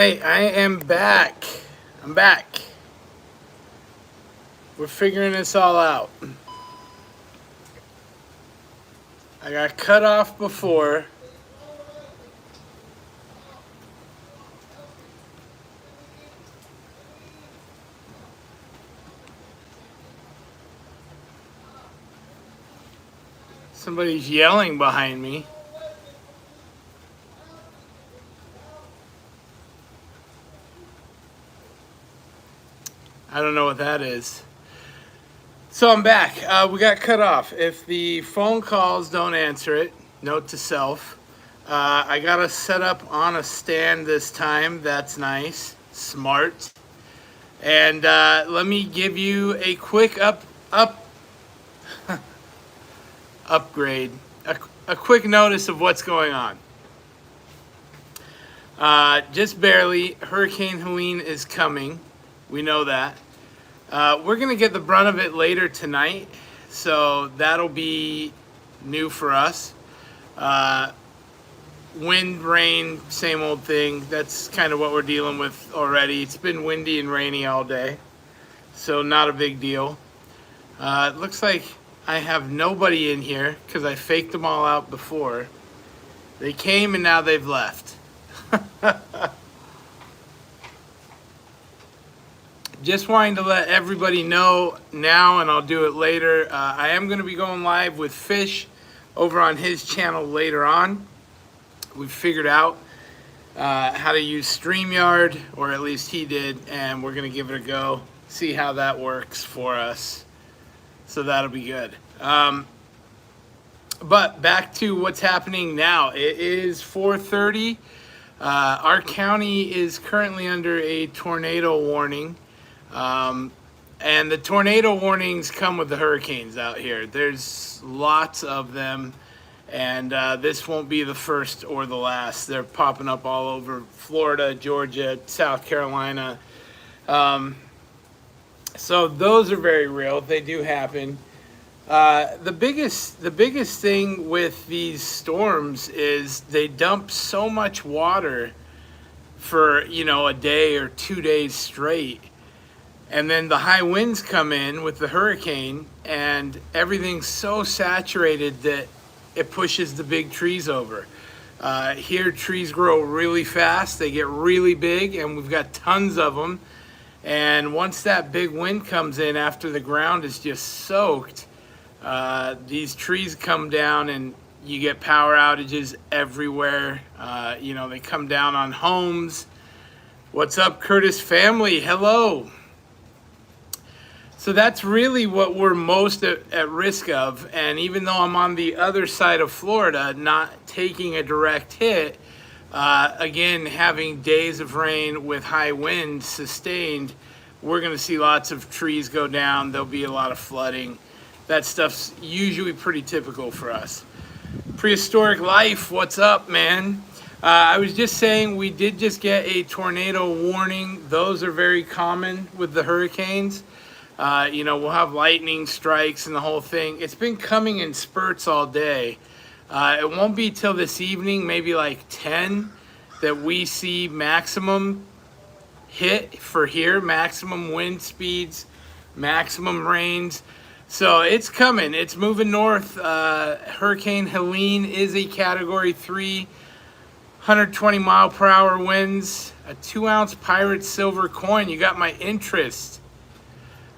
Hey, I am back. I'm back. We're figuring this all out. I got cut off before. Somebody's yelling behind me. I don't know what that is. So I'm back. We got cut off. If the phone calls, don't answer it. Note to self. I got us set up on a stand this time. That's nice. Smart. And let me give you a quick upgrade. A quick notice of what's going on. Just barely. Hurricane Helene is coming. We know that. We're going to get the brunt of it later tonight. So that'll be new for us. Wind, rain, same old thing. That's kind of what we're dealing with already. It's been windy and rainy all day. So not a big deal. It looks like I have nobody in here because I faked them all out before. They came and now they've left. Just wanting to let everybody know now, and I'll do it later. I am going to be going live with Fish over on his channel later on. We've figured out how to use StreamYard, or at least he did, and we're going to give it a go, see how that works for us. So that'll be good. But back to what's happening now. It is 4:30. Our county is currently under a tornado warning. And the tornado warnings come with the hurricanes out here. There's lots of them, and this won't be the first or the last. They're popping up all over Florida, Georgia, South Carolina. So those are very real. They do happen. The biggest thing with these storms is they dump so much water for, a day or 2 days straight. And then the high winds come in with the hurricane, and everything's so saturated that it pushes the big trees over. Here, trees grow really fast. They get really big, and we've got tons of them. And once that big wind comes in after the ground is just soaked, these trees come down and you get power outages everywhere. They come down on homes. What's up, Curtis family? Hello. So that's really what we're most at risk of. And even though I'm on the other side of Florida, not taking a direct hit, again, having days of rain with high wind sustained, we're going to see lots of trees go down. There'll be a lot of flooding. That stuff's usually pretty typical for us. Prehistoric Life, what's up, man? I was just saying we did just get a tornado warning. Those are very common with the hurricanes. We'll have lightning strikes and the whole thing. It's been coming in spurts all day. It won't be till this evening, maybe like 10, that we see maximum hit for here, maximum wind speeds, maximum rains. So it's coming. It's moving north. Hurricane Helene is a Category 3, 120 mile per hour winds, a 2-ounce pirate silver coin. You got my interest.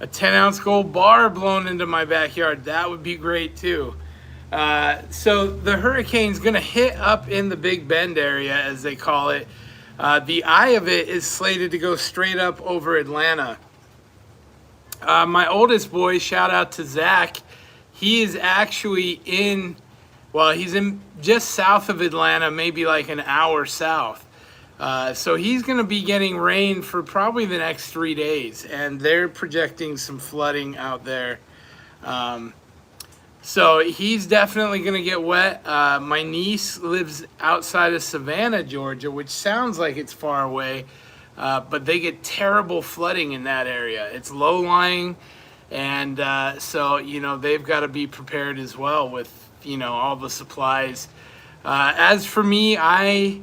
A 10-ounce gold bar blown into my backyard. That would be great too. So the hurricane's going to hit up in the Big Bend area, as they call it. The eye of it is slated to go straight up over Atlanta. My oldest boy, shout out to Zach, he is actually he's in just south of Atlanta, maybe like an hour south. So he's going to be getting rain for probably the next 3 days, and they're projecting some flooding out there. So he's definitely going to get wet. My niece lives outside of Savannah, Georgia, which sounds like it's far away, but they get terrible flooding in that area. It's low-lying, and so they've got to be prepared as well with all the supplies. As for me, I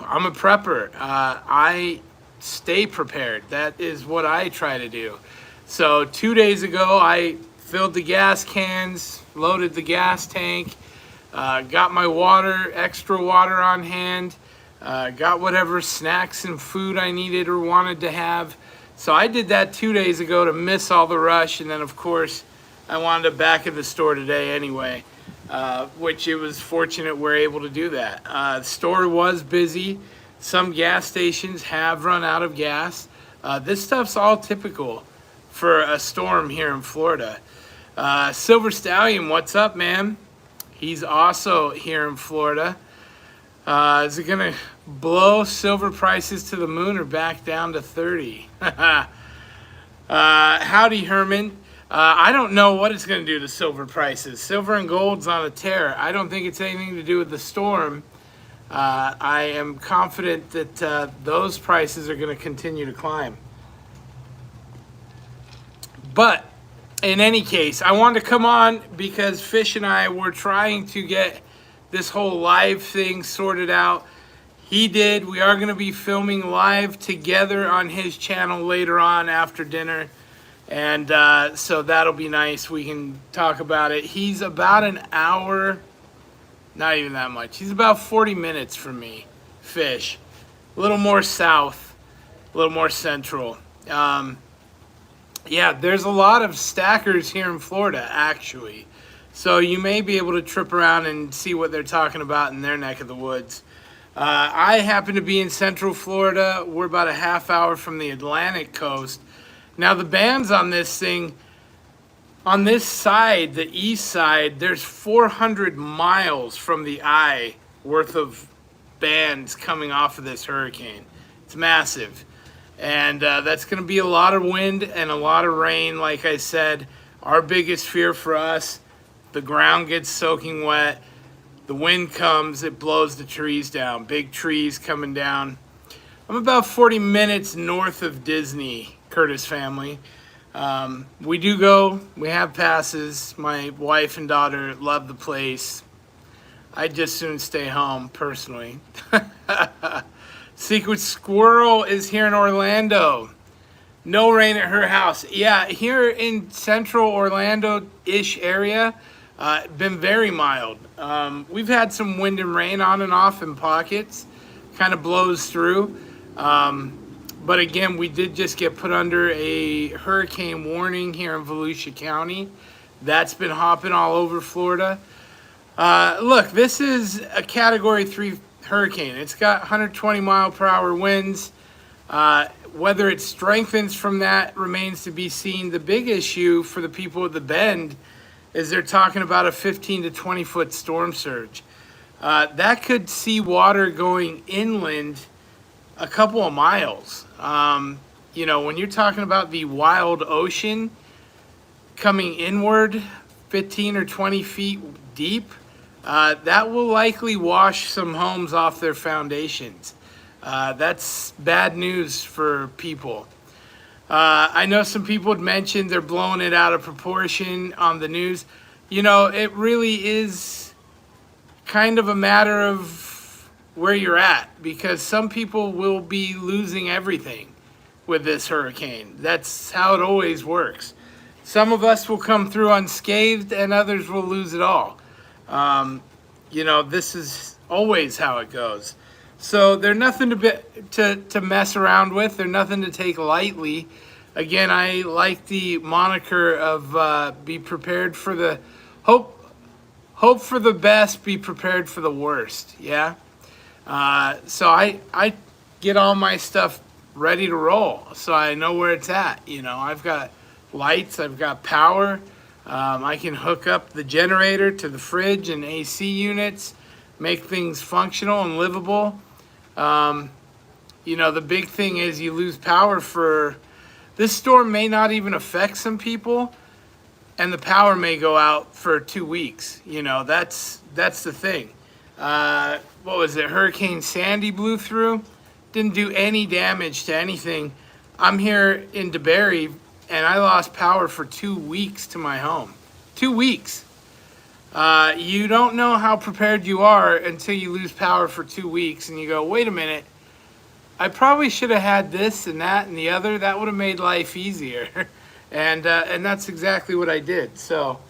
I'm a prepper. I stay prepared. That is what I try to do. So 2 days ago, I filled the gas cans, loaded the gas tank, got my water, extra water on hand, got whatever snacks and food I needed or wanted to have. So I did that 2 days ago to miss all the rush, and then of course I wanted to back in the store today anyway, which it was fortunate we're able to do that. The store was busy. Some gas stations have run out of gas. This stuff's all typical for a storm here in Florida. Silver Stallion, what's up, man? He's also here in Florida. Is it gonna blow silver prices to the moon or back down to 30? Howdy, Herman. I don't know what it's gonna do to silver prices. Silver and gold's on a tear. I don't think it's anything to do with the storm. I am confident that those prices are gonna continue to climb. But in any case, I wanted to come on because Fish and I were trying to get this whole live thing sorted out. He did. We are going to be filming live together on his channel later on after dinner. And so that'll be nice. We can talk about it. He's about an hour, not even that much. He's about 40 minutes from me, Fish. A little more south, a little more central. Yeah, there's a lot of stackers here in Florida, actually. So you may be able to trip around and see what they're talking about in their neck of the woods. I happen to be in Central Florida. We're about a half hour from the Atlantic coast. Now, the bands on this thing, on this side, the east side, there's 400 miles from the eye worth of bands coming off of this hurricane. It's massive. And that's going to be a lot of wind and a lot of rain. Like I said, our biggest fear for us, the ground gets soaking wet, the wind comes, it blows the trees down, big trees coming down. I'm about 40 minutes north of Disney, Curtis family. We do go, we have passes. My wife and daughter love the place. I'd just soon stay home, personally. Secret Squirrel is here in Orlando. No rain at her house. Yeah, here in central Orlando-ish area, been very mild. We've had some wind and rain on and off in pockets. Kind of blows through. But again, we did just get put under a hurricane warning here in Volusia County. That's been hopping all over Florida. Look, this is a Category 3 hurricane. It's got 120 mile per hour winds. Whether it strengthens from that remains to be seen. The big issue for the people at the Bend is they're talking about a 15 to 20 foot storm surge. That could see water going inland a couple of miles. You know, when you're talking about the wild ocean coming inward 15 or 20 feet deep, that will likely wash some homes off their foundations. That's bad news for people. I know some people had mentioned they're blowing it out of proportion on the news. You know, it really is kind of a matter of where you're at, because some people will be losing everything with this hurricane. That's how it always works. Some of us will come through unscathed and others will lose it all. You know, this is always how it goes. So they're nothing to mess around with. They're nothing to take lightly. Again, I like the moniker of be prepared for the hope for the best, be prepared for the worst. Yeah. So I get all my stuff ready to roll, so I know where it's at. You know, I've got lights, I've got power. I can hook up the generator to the fridge and AC units, make things functional and livable. You know, the big thing is you lose power for, this storm may not even affect some people, and the power may go out for 2 weeks. You know, that's the thing. What was it? Hurricane Sandy blew through, didn't do any damage to anything. I'm here in DeBerry, and I lost power for 2 weeks to my home. 2 weeks. You don't know how prepared you are until you lose power for 2 weeks and you go, wait a minute, I probably should have had this and that and the other. That would have made life easier. And that's exactly what I did. So,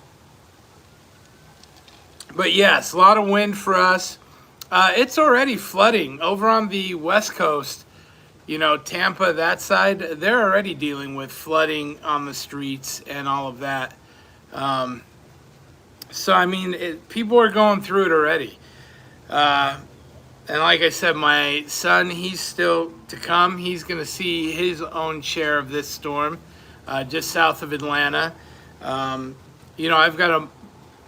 but yes, a lot of wind for us. It's already flooding over on the West Coast. You know, Tampa, that side, they're already dealing with flooding on the streets and all of that. So, I mean, people are going through it already. And like I said, my son, he's still to come. He's going to see his own share of this storm just south of Atlanta. You know, I've got a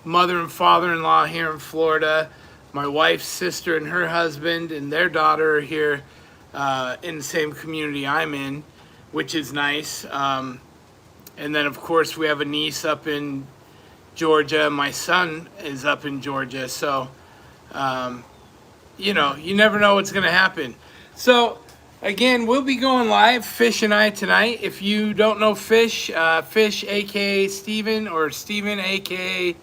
mother and father-in-law here in Florida. My wife's sister and her husband and their daughter are here in the same community I'm in, which is nice. And then, of course, we have a niece up in Georgia. My son is up in Georgia. So, you know, you never know what's going to happen. So, again, we'll be going live, Fish and I, tonight. If you don't know Fish, Fish, a.k.a. Steven, or Steven, a.k.a.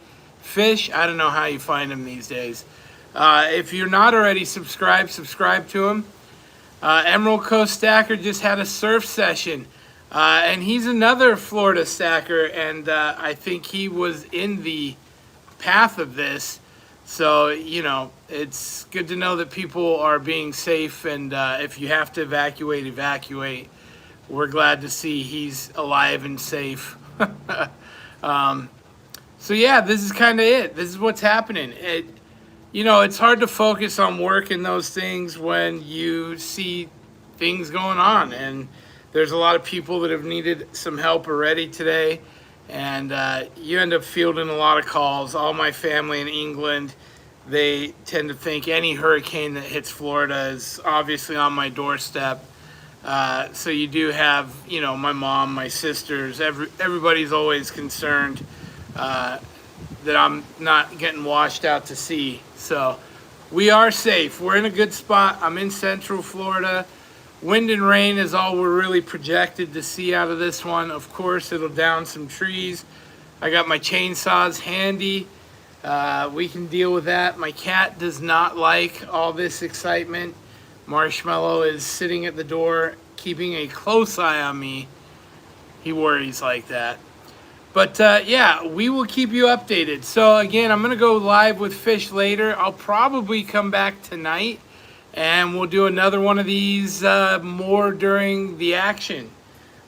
Fish. I don't know how you find him these days. If you're not already subscribed, subscribe to him. Emerald Coast Stacker just had a surf session. And he's another Florida stacker, and I think he was in the path of this. So, you know, it's good to know that people are being safe, and if you have to evacuate, evacuate. We're glad to see he's alive and safe. So, yeah, this is kind of it. This is what's happening. You know, it's hard to focus on work and those things when you see things going on, and there's a lot of people that have needed some help already today, and you end up fielding a lot of calls. All my family in England, they tend to think any hurricane that hits Florida is obviously on my doorstep. So you do have, you know, my mom, my sisters, everybody's always concerned that I'm not getting washed out to sea. So we are safe. We're in a good spot. I'm in Central Florida. Wind and rain is all we're really projected to see out of this one. Of course, it'll down some trees. I got my chainsaws handy. We can deal with that. My cat does not like all this excitement. Marshmallow is sitting at the door, keeping a close eye on me. He worries like that. But yeah, we will keep you updated. So again, I'm going to go live with Fish later. I'll probably come back tonight, and we'll do another one of these more during the action.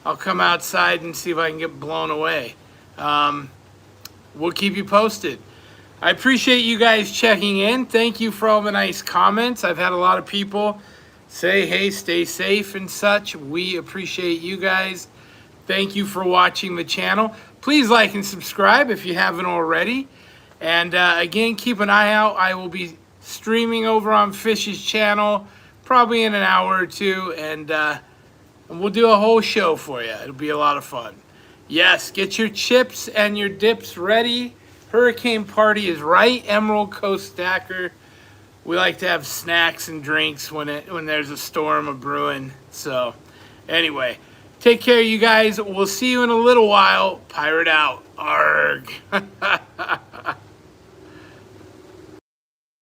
I'll come outside and see if I can get blown away. We'll keep you posted. I appreciate you guys checking in. Thank you for all the nice comments. I've had a lot of people say, hey, stay safe and such. We appreciate you guys. Thank you for watching the channel. Please like and subscribe if you haven't already. And again, keep an eye out. I will be streaming over on Fish's channel probably in an hour or two, and we'll do a whole show for you. It'll be a lot of fun. Yes, get your chips and your dips ready. Hurricane party is right, Emerald Coast Stacker. We like to have snacks and drinks when there's a storm of brewing. So anyway, take care, you guys. We'll see you in a little while. Pirate out. Arg.